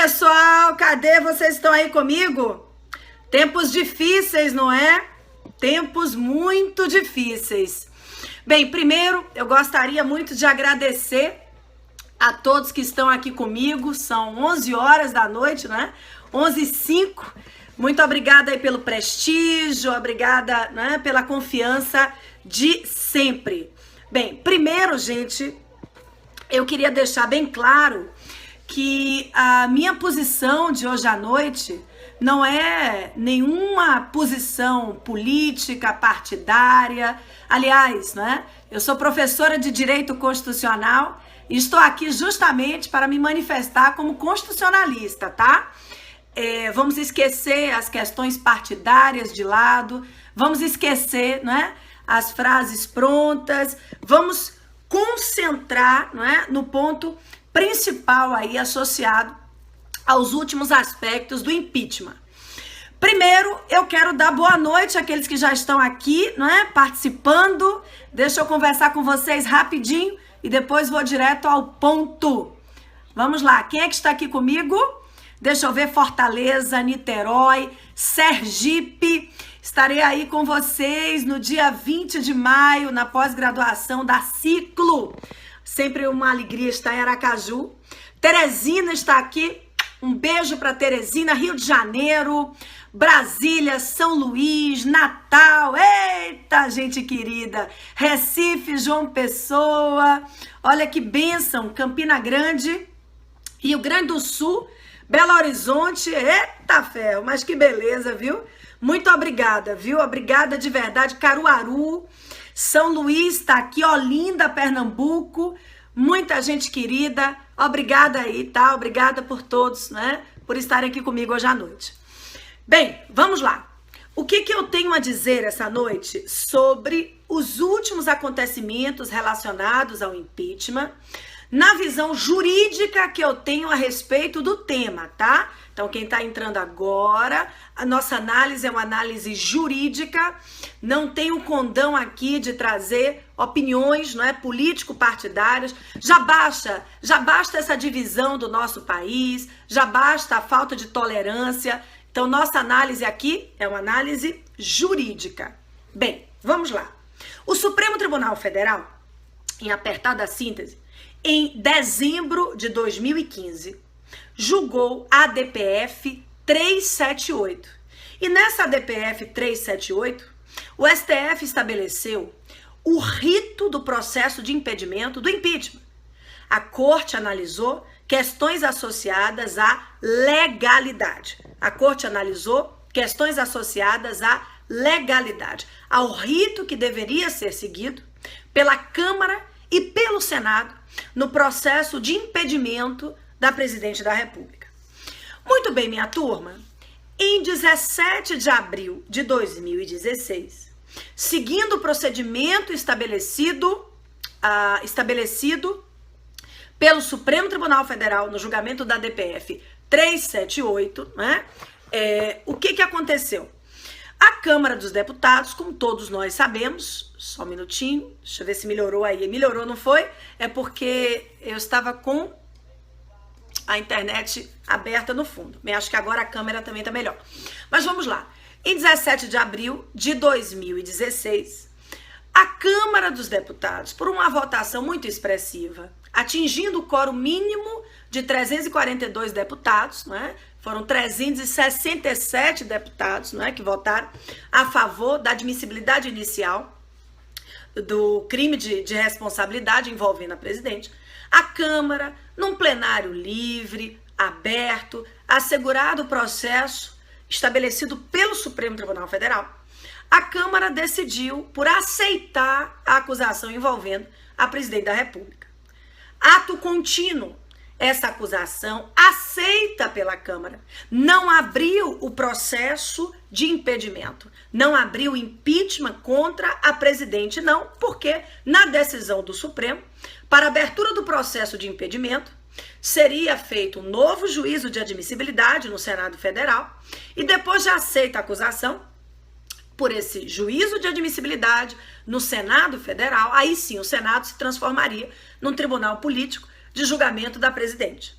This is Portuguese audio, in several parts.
pessoal, cadê? Vocês estão aí comigo? Tempos difíceis, não é? Tempos muito difíceis. Bem, primeiro eu gostaria muito de agradecer a todos que estão aqui comigo. São 11 horas da noite, né? 11h05. Muito obrigada aí pelo prestígio, obrigada, né, pela confiança de sempre. Bem, primeiro, gente, eu queria deixar bem claro que a minha posição de hoje à noite não é nenhuma posição política, partidária. Aliás, né, eu sou professora de Direito Constitucional e estou aqui justamente para me manifestar como constitucionalista, tá? Vamos esquecer as questões partidárias de lado, vamos esquecer, né, as frases prontas, vamos concentrar, né, no ponto principal aí associado aos últimos aspectos do impeachment. Primeiro, eu quero dar boa noite àqueles que já estão aqui, né, participando. Deixa eu conversar com vocês rapidinho e depois vou direto ao ponto. Vamos lá, quem é que está aqui comigo? Deixa eu ver, Fortaleza, Niterói, Sergipe. Estarei aí com vocês no dia 20 de maio, na pós-graduação da Ciclo. Sempre uma alegria estar em Aracaju. Teresina está aqui. Um beijo para Teresina, Rio de Janeiro, Brasília, São Luís, Natal. Eita, gente querida. Recife, João Pessoa. Olha que bênção. Campina Grande, Rio Grande do Sul, Belo Horizonte. Eita ferro, mas que beleza, viu? Muito obrigada, viu? Obrigada de verdade. Caruaru, São Luís tá aqui, Olinda, Pernambuco. Muita gente querida. Obrigada aí, tá? Obrigada por todos, né? Por estarem aqui comigo hoje à noite. Bem, vamos lá. O que eu tenho a dizer essa noite sobre os últimos acontecimentos relacionados ao impeachment, na visão jurídica que eu tenho a respeito do tema, tá? Então, quem tá entrando agora, a nossa análise é uma análise jurídica, não tem o condão aqui de trazer opiniões, não é, político-partidárias. Já basta essa divisão do nosso país, já basta a falta de tolerância. Então, nossa análise aqui é uma análise jurídica. Bem, vamos lá. O Supremo Tribunal Federal, em apertada síntese, em dezembro de 2015, julgou a ADPF 378. E nessa ADPF 378, o STF estabeleceu o rito do processo de impedimento do impeachment. A Corte analisou questões associadas à legalidade. A Corte analisou questões associadas à legalidade, ao rito que deveria ser seguido pela Câmara e pelo Senado no processo de impedimento da Presidente da República. Muito bem, minha turma, em 17 de abril de 2016, seguindo o procedimento estabelecido pelo Supremo Tribunal Federal no julgamento da ADPF 378, né? O que aconteceu? A Câmara dos Deputados, como todos nós sabemos, só um minutinho, deixa eu ver se melhorou aí. Melhorou, não foi? É porque eu estava com a internet aberta no fundo. Eu acho que agora a câmera também está melhor. Mas vamos lá. Em 17 de abril de 2016, a Câmara dos Deputados, por uma votação muito expressiva, atingindo o quórum mínimo de 342 deputados, né? Foram 367 deputados, né, que votaram a favor da admissibilidade inicial do crime de responsabilidade envolvendo a presidente. A Câmara, num plenário livre, aberto, assegurado o processo estabelecido pelo Supremo Tribunal Federal, a Câmara decidiu por aceitar a acusação envolvendo a presidente da República. Ato contínuo, essa acusação aceita pela Câmara, não abriu o processo de impedimento, não abriu impeachment contra a presidente, não, porque na decisão do Supremo, para abertura do processo de impedimento, seria feito um novo juízo de admissibilidade no Senado Federal e depois de aceita a acusação, por esse juízo de admissibilidade no Senado Federal, aí sim o Senado se transformaria num tribunal político de julgamento da presidente.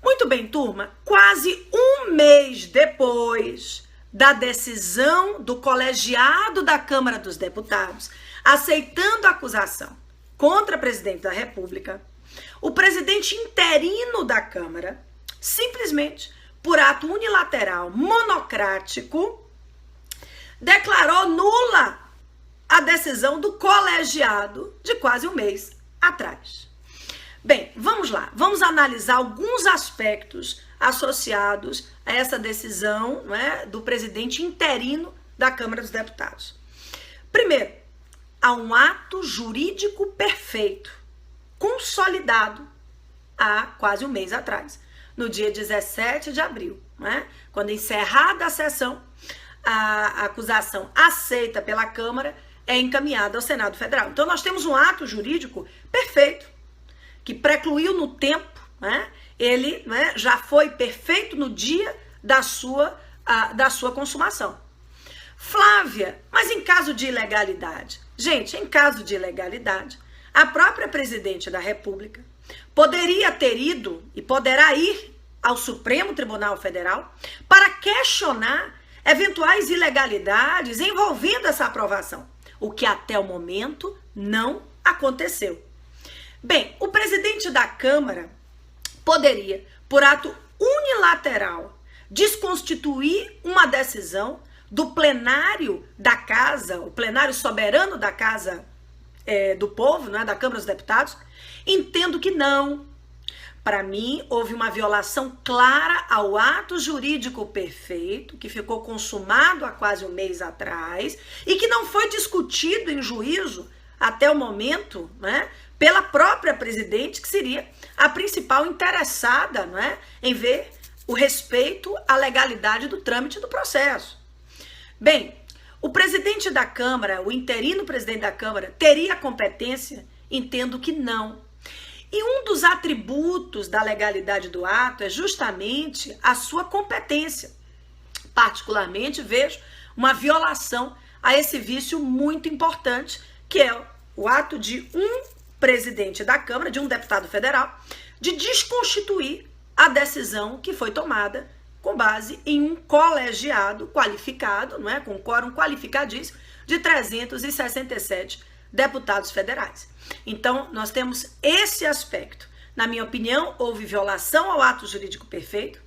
Muito bem, turma, quase um mês depois da decisão do colegiado da Câmara dos Deputados aceitando a acusação contra o presidente da República, o presidente interino da Câmara, simplesmente por ato unilateral, monocrático, declarou nula a decisão do colegiado de quase um mês atrás. Bem, vamos lá, vamos analisar alguns aspectos associados a essa decisão, do presidente interino da Câmara dos Deputados. Primeiro, há um ato jurídico perfeito, consolidado há quase um mês atrás, no dia 17 de abril, quando encerrada a sessão, a acusação aceita pela Câmara é encaminhada ao Senado Federal. Então nós temos um ato jurídico perfeito, que precluiu no tempo, ele já foi perfeito no dia da sua consumação. Flávia, mas em caso de ilegalidade? Gente, em caso de ilegalidade, a própria presidente da República poderia ter ido e poderá ir ao Supremo Tribunal Federal para questionar eventuais ilegalidades envolvendo essa aprovação, o que até o momento não aconteceu. Bem, o presidente da Câmara poderia, por ato unilateral, desconstituir uma decisão do plenário da Casa, o plenário soberano da Casa do Povo, da Câmara dos Deputados. Entendo que não. Para mim, houve uma violação clara ao ato jurídico perfeito, que ficou consumado há quase um mês atrás e que não foi discutido em juízo até o momento, pela própria presidente, que seria a principal interessada, em ver o respeito à legalidade do trâmite do processo. Bem, o presidente da Câmara, o interino presidente da Câmara, teria competência? Entendo que não. E um dos atributos da legalidade do ato é justamente a sua competência. Particularmente, vejo uma violação a esse vício muito importante, que é o ato de um presidente da Câmara, de um deputado federal, de desconstituir a decisão que foi tomada com base em um colegiado qualificado, com um quórum qualificadíssimo de 367 deputados federais. Então, nós temos esse aspecto. Na minha opinião, houve violação ao ato jurídico perfeito,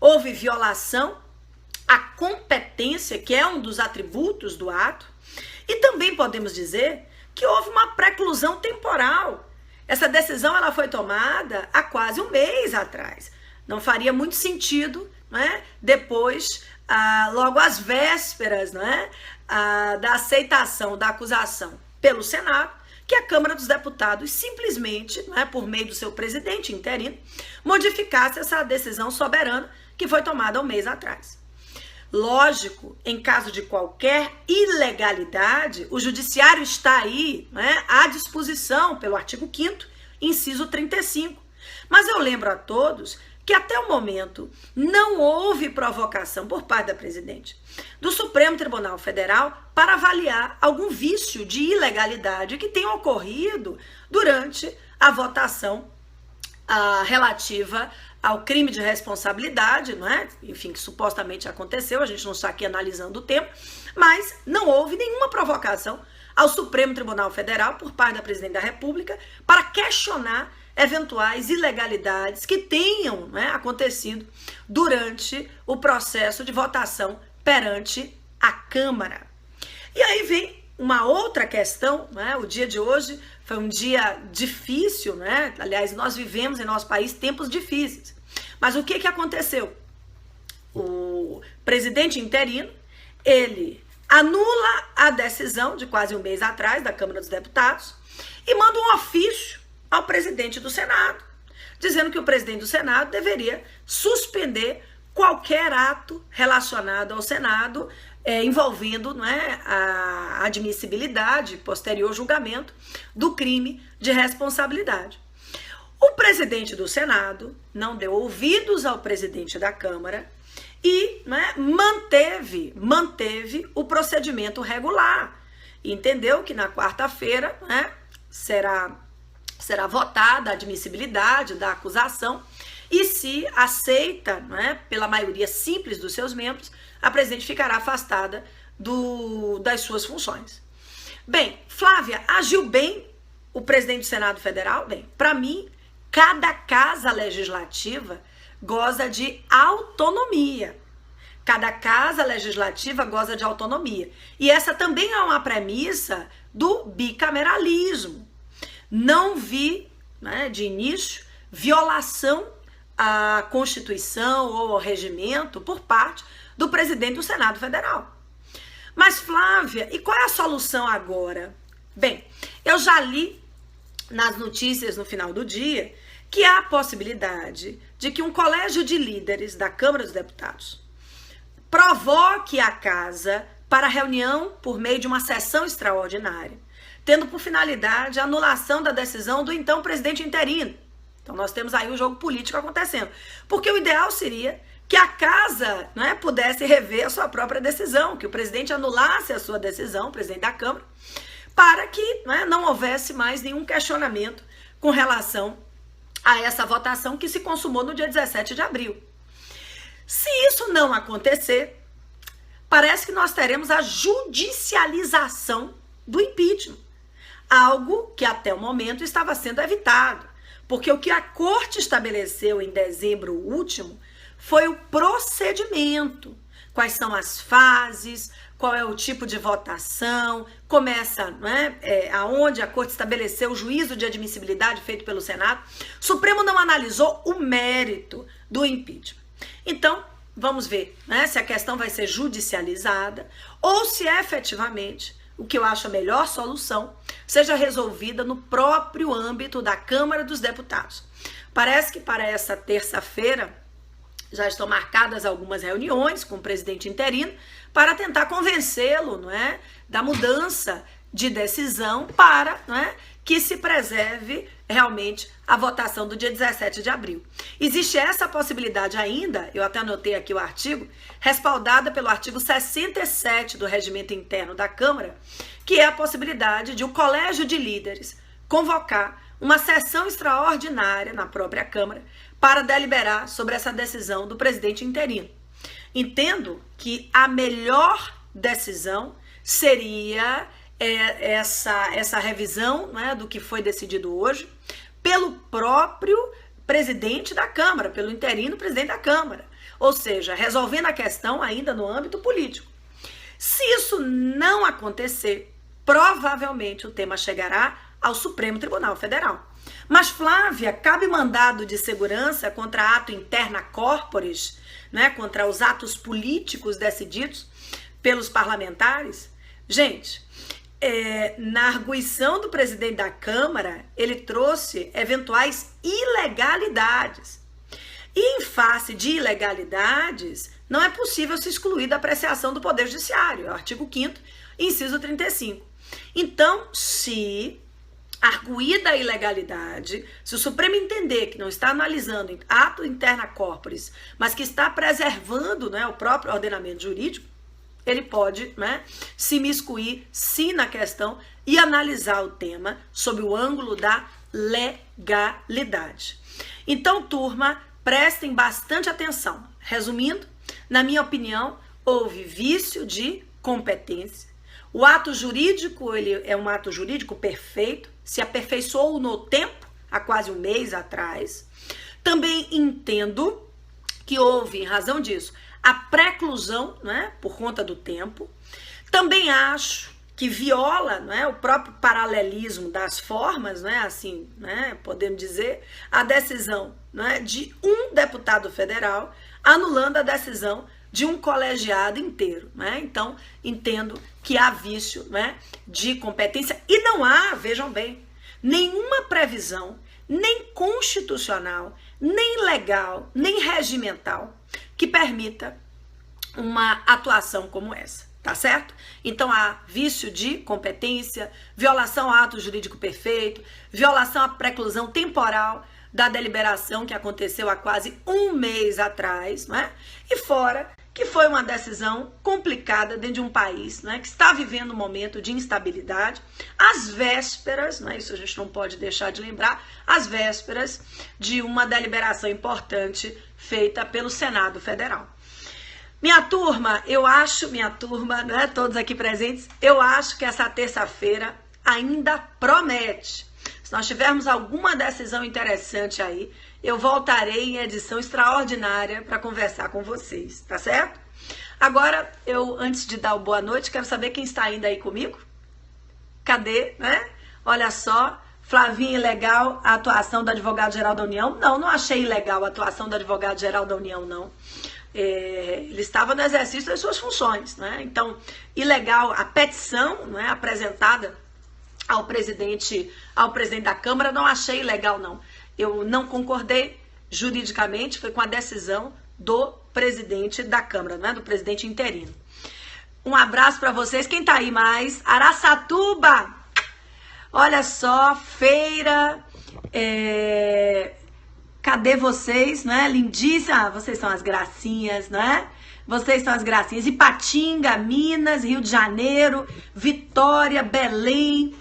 houve violação à competência, que é um dos atributos do ato, e também podemos dizer que houve uma preclusão temporal. Essa decisão ela foi tomada há quase um mês atrás. Não faria muito sentido, depois, logo às vésperas, da aceitação da acusação pelo Senado, que a Câmara dos Deputados simplesmente, por meio do seu presidente interino, modificasse essa decisão soberana que foi tomada há um mês atrás. Lógico, em caso de qualquer ilegalidade, o judiciário está aí, à disposição pelo artigo 5º, inciso 35. Mas eu lembro a todos que até o momento não houve provocação por parte da presidente do Supremo Tribunal Federal para avaliar algum vício de ilegalidade que tenha ocorrido durante a votação relativa ao crime de responsabilidade, enfim, que supostamente aconteceu, a gente não está aqui analisando o tempo, mas não houve nenhuma provocação ao Supremo Tribunal Federal por parte da presidente da República para questionar eventuais ilegalidades que tenham acontecido durante o processo de votação perante a Câmara. E aí vem uma outra questão, o dia de hoje foi um dia difícil, aliás, nós vivemos em nosso país tempos difíceis. Mas o que aconteceu? O presidente interino, ele anula a decisão de quase um mês atrás da Câmara dos Deputados e manda um ofício ao presidente do Senado, dizendo que o presidente do Senado deveria suspender qualquer ato relacionado ao Senado, envolvendo a admissibilidade, posterior julgamento, do crime de responsabilidade. O presidente do Senado não deu ouvidos ao presidente da Câmara e manteve o procedimento regular. E entendeu que na quarta-feira será votada a admissibilidade da acusação e se aceita, né, pela maioria simples dos seus membros, a presidente ficará afastada das suas funções. Bem, Flávia, agiu bem o presidente do Senado Federal? Bem, para mim, cada casa legislativa goza de autonomia. Cada casa legislativa goza de autonomia. E essa também é uma premissa do bicameralismo. Não vi, né, de início, violação à Constituição ou ao regimento por parte do presidente do Senado Federal. Mas, Flávia, e qual é a solução agora? Bem, eu já li nas notícias no final do dia que há a possibilidade de que um colégio de líderes da Câmara dos Deputados provoque a casa para reunião por meio de uma sessão extraordinária, tendo por finalidade a anulação da decisão do então presidente interino. Então nós temos aí um jogo político acontecendo. Porque o ideal seria que a casa, né, pudesse rever a sua própria decisão, que o presidente anulasse a sua decisão, o presidente da Câmara, para que, né, não houvesse mais nenhum questionamento com relação a essa votação que se consumou no dia 17 de abril. Se isso não acontecer, parece que nós teremos a judicialização do impeachment, algo que até o momento estava sendo evitado, porque o que a Corte estabeleceu em dezembro último foi o procedimento, quais são as fases, qual é o tipo de votação, começa, né, aonde a Corte estabeleceu o juízo de admissibilidade feito pelo Senado. O Supremo não analisou o mérito do impeachment. Então, vamos ver, né, se a questão vai ser judicializada ou se efetivamente, o que eu acho a melhor solução, seja resolvida no próprio âmbito da Câmara dos Deputados. Parece que para essa terça-feira já estão marcadas algumas reuniões com o presidente interino para tentar convencê-lo, não é, da mudança de decisão para, não é, que se preserve realmente a votação do dia 17 de abril. Existe essa possibilidade ainda, eu até anotei aqui o artigo, respaldada pelo artigo 67 do Regimento Interno da Câmara, que é a possibilidade de o Colégio de Líderes convocar uma sessão extraordinária na própria Câmara para deliberar sobre essa decisão do presidente interino. Entendo que a melhor decisão seria essa revisão, né, do que foi decidido hoje pelo próprio presidente da Câmara, pelo interino presidente da Câmara, ou seja, resolvendo a questão ainda no âmbito político. Se isso não acontecer, provavelmente o tema chegará ao Supremo Tribunal Federal. Mas, Flávia, cabe mandado de segurança contra ato interna corporis, né, contra os atos políticos decididos pelos parlamentares? Gente, na arguição do presidente da Câmara, ele trouxe eventuais ilegalidades. E em face de ilegalidades, não é possível se excluir da apreciação do Poder Judiciário, artigo 5º, inciso 35. Então, se arguída a ilegalidade, se o Supremo entender que não está analisando ato interna corporis, mas que está preservando, né, o próprio ordenamento jurídico, ele pode, né, se imiscuir sim na questão e analisar o tema sob o ângulo da legalidade. Então, turma, prestem bastante atenção. Resumindo, na minha opinião, houve vício de competência. O ato jurídico, ele é um ato jurídico perfeito, se aperfeiçoou no tempo, há quase um mês atrás. Também entendo que houve, em razão disso, a preclusão, né, por conta do tempo. Também acho que viola, né, o próprio paralelismo das formas, né, assim, né, podemos dizer, a decisão, né, de um deputado federal anulando a decisão de um colegiado inteiro, né? Então, entendo que há vício, né, de competência e não há, vejam bem, nenhuma previsão, nem constitucional, nem legal, nem regimental, que permita uma atuação como essa, tá certo? Então há vício de competência, violação ao ato jurídico perfeito, violação à preclusão temporal da deliberação que aconteceu há quase um mês atrás, né? E fora que foi uma decisão complicada dentro de um país, né, que está vivendo um momento de instabilidade, às vésperas, né, isso a gente não pode deixar de lembrar, às vésperas de uma deliberação importante feita pelo Senado Federal. Minha turma, né, todos aqui presentes, eu acho que essa terça-feira ainda promete. Se nós tivermos alguma decisão interessante aí, eu voltarei em edição extraordinária para conversar com vocês, tá certo? Agora, antes de dar o boa noite, quero saber quem está ainda aí comigo. Cadê, né? Olha só, Flavinha, legal a atuação do advogado-geral da União. Não achei ilegal a atuação do advogado-geral da União, não. Ele estava no exercício das suas funções, né? Então, ilegal a petição, né, apresentada ao presidente da Câmara, não achei ilegal, não. Eu não concordei juridicamente, foi com a decisão do presidente da Câmara, né, do presidente interino. Um abraço para vocês. Quem tá aí mais? Araçatuba! Olha só, feira. Cadê vocês, né? Lindíssima. Vocês são as gracinhas, né? Vocês são as gracinhas. Ipatinga, Minas, Rio de Janeiro, Vitória, Belém,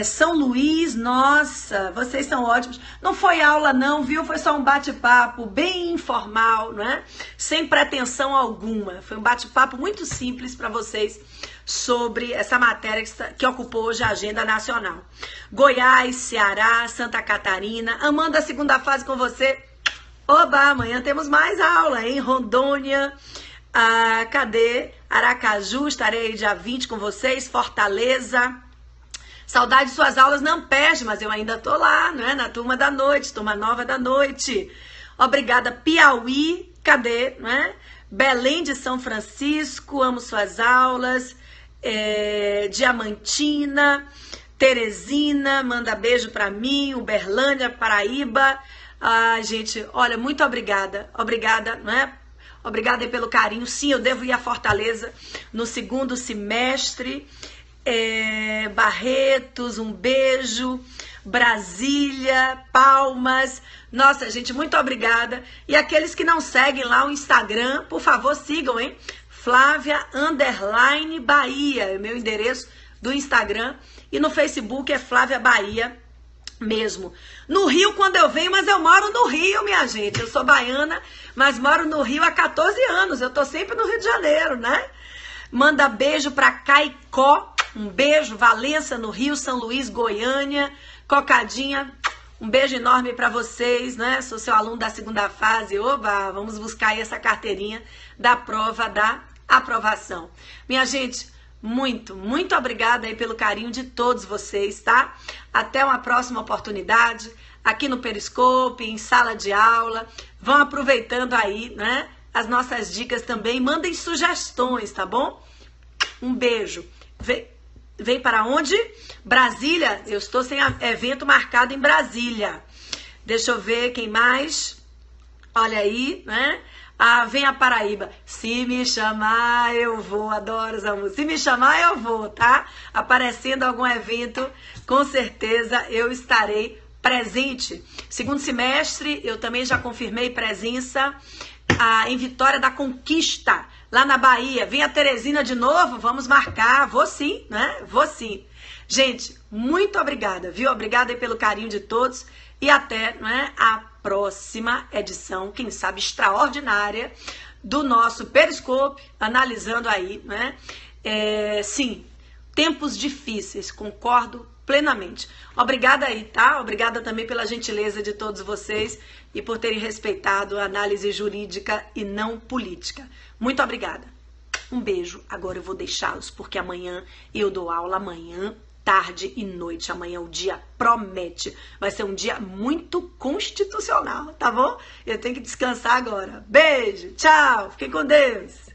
São Luís. Nossa, vocês são ótimos. Não foi aula não, viu? Foi só um bate-papo bem informal, né? Sem pretensão alguma. Foi um bate-papo muito simples para vocês sobre essa matéria que ocupou hoje a agenda nacional. Goiás, Ceará, Santa Catarina. Amanda, a segunda fase com você. Oba, amanhã temos mais aula, hein? Rondônia, cadê? Aracaju, estarei aí dia 20 com vocês. Fortaleza. Saudade de suas aulas, não perde, mas eu ainda tô lá, né? Na turma da noite, turma nova da noite. Obrigada, Piauí, cadê, né? Belém de São Francisco, amo suas aulas. Diamantina, Teresina, manda beijo pra mim. Uberlândia, Paraíba. Ai, gente, olha, muito obrigada. Obrigada, né? Obrigada aí pelo carinho. Sim, eu devo ir a Fortaleza no segundo semestre. Barretos, um beijo. Brasília, Palmas. Nossa, gente, muito obrigada. E aqueles que não seguem lá o Instagram, por favor, sigam, hein? Flávia_Bahia, é o meu endereço do Instagram. E no Facebook é Flávia Bahia mesmo. No Rio, quando eu venho, mas eu moro no Rio, minha gente. Eu sou baiana, mas moro no Rio há 14 anos. Eu tô sempre no Rio de Janeiro, né? Manda beijo pra Caicó. Um beijo. Valença, no Rio, São Luís, Goiânia. Cocadinha. Um beijo enorme para vocês, né? Sou seu aluno da segunda fase. Oba, vamos buscar aí essa carteirinha da prova da aprovação. Minha gente, muito obrigada aí pelo carinho de todos vocês, tá? Até uma próxima oportunidade, aqui no Periscope, em sala de aula. Vão aproveitando aí, né? As nossas dicas também. Mandem sugestões, tá bom? Um beijo. Vem para onde? Brasília. Eu estou sem evento marcado em Brasília. Deixa eu ver quem mais. Olha aí, né? Vem a Paraíba. Se me chamar, eu vou. Adoro essa música. Se me chamar, eu vou, tá? Aparecendo algum evento, com certeza eu estarei presente. Segundo semestre, eu também já confirmei presença em Vitória da Conquista, lá na Bahia. Vem a Teresina de novo, vamos marcar. Vou sim, né? Vou sim. Gente, muito obrigada, viu? Obrigada aí pelo carinho de todos e até, né, a próxima edição, quem sabe extraordinária, do nosso Periscope, analisando aí, né? Sim, tempos difíceis, concordo plenamente. Obrigada aí, tá? Obrigada também pela gentileza de todos vocês e por terem respeitado a análise jurídica e não política. Muito obrigada. Um beijo. Agora eu vou deixá-los, porque amanhã eu dou aula, amanhã, tarde e noite. Amanhã o dia promete. Vai ser um dia muito constitucional, tá bom? Eu tenho que descansar agora. Beijo, tchau, fiquem com Deus.